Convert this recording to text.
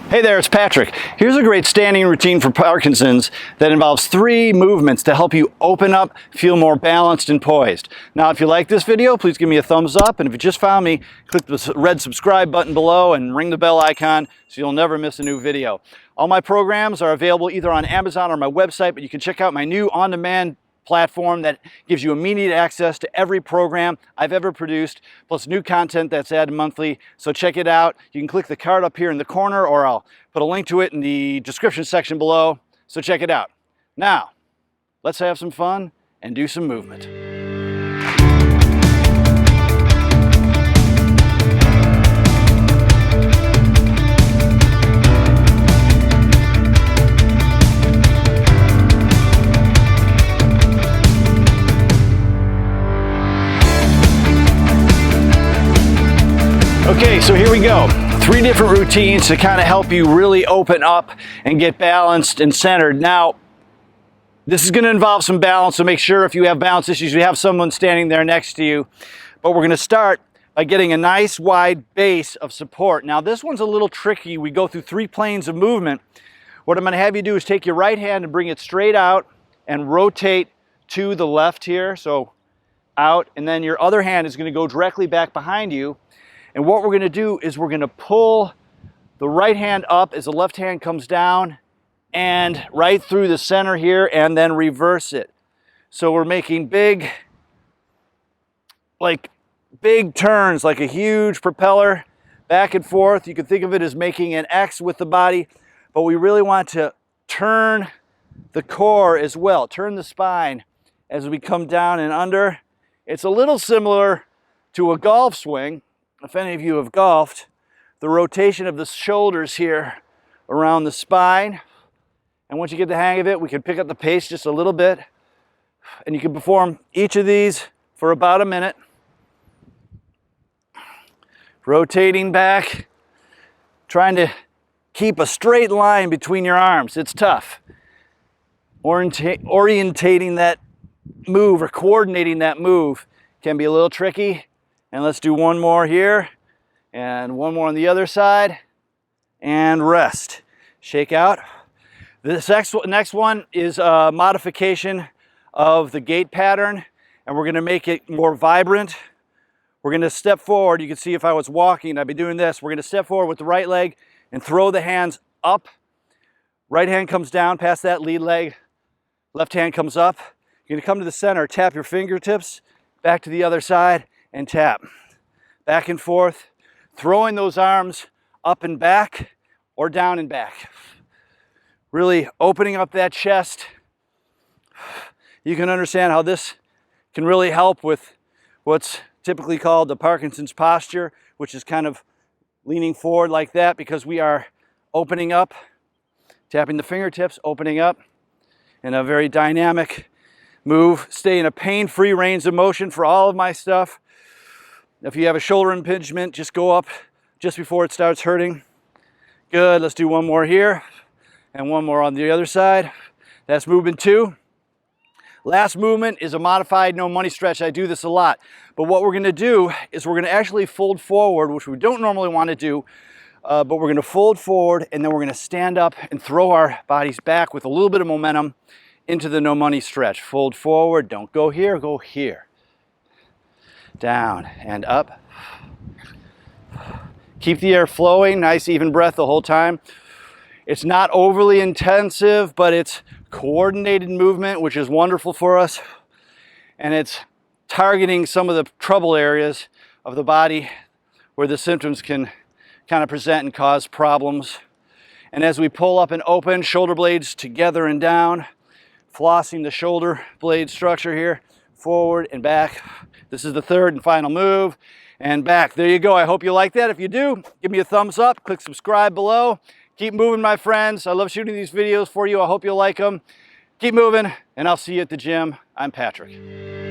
Hey there, it's Patrick. Here's a great standing routine for Parkinson's that involves 3 movements to help you open up, feel more balanced and poised. Now, if you like this video, please give me a thumbs up. And if you just found me, click the red subscribe button below and ring the bell icon so you'll never miss a new video. All my programs are available either on Amazon or my website, but you can check out my new on-demand platform that gives you immediate access to every program I've ever produced, plus new content that's added monthly. So check it out. You can click the card up here in the corner, or I'll put a link to it in the description section below. So check it out. Now, let's have some fun and do some movement. Okay, so here we go. 3 different routines to kind of help you really open up and get balanced and centered. Now, this is going to involve some balance, so make sure if you have balance issues, you have someone standing there next to you. But we're going to start by getting a nice wide base of support. Now, this one's a little tricky. We go through 3 planes of movement. What I'm going to have you do is take your right hand and bring it straight out and rotate to the left here, so out, and then your other hand is going to go directly back behind you. And what we're going to do is we're going to pull the right hand up as the left hand comes down and right through the center here, and then reverse it. So we're making big turns, like a huge propeller back and forth. You can think of it as making an X with the body, but we really want to turn the core as well, turn the spine as we come down and under. It's a little similar to a golf swing. If any of you have golfed, the rotation of the shoulders here around the spine. And once you get the hang of it, we can pick up the pace just a little bit. And you can perform each of these for about a minute. Rotating back, trying to keep a straight line between your arms. It's tough. Orientating that move or coordinating that move can be a little tricky. And let's do one more here, and one more on the other side, and rest. Shake out. This next one is a modification of the gait pattern, and we're going to make it more vibrant. We're going to step forward. You can see if I was walking, I'd be doing this. We're going to step forward with the right leg and throw the hands up. Right hand comes down past that lead leg. Left hand comes up. You're going to come to the center, tap your fingertips, back to the other side, and tap. Back and forth, throwing those arms up and back or down and back. Really opening up that chest. You can understand how this can really help with what's typically called the Parkinson's posture, which is kind of leaning forward like that, because we are opening up, tapping the fingertips, opening up in a very dynamic move. Stay in a pain-free range of motion for all of my stuff. If you have a shoulder impingement, just go up just before it starts hurting. Good, let's do one more here and one more on the other side. That's movement 2. Last movement is a modified no money stretch. I do this a lot. But what we're going to do is we're going to actually fold forward, which we don't normally want to do, but we're going to fold forward, and then we're going to stand up and throw our bodies back with a little bit of momentum into the no money stretch. Fold forward, don't go here, go here. Down and up. Keep the air flowing, nice even breath the whole time. It's not overly intensive, but it's coordinated movement, which is wonderful for us. And it's targeting some of the trouble areas of the body where the symptoms can kind of present and cause problems. And as we pull up and open, shoulder blades together and down, flossing the shoulder blade structure here, forward and back. This is the 3rd and final move, and back. There you go. I hope you like that. If you do, give me a thumbs up, click subscribe below. Keep moving, my friends. I love shooting these videos for you. I hope you'll like them. Keep moving, and I'll see you at the gym. I'm Patrick.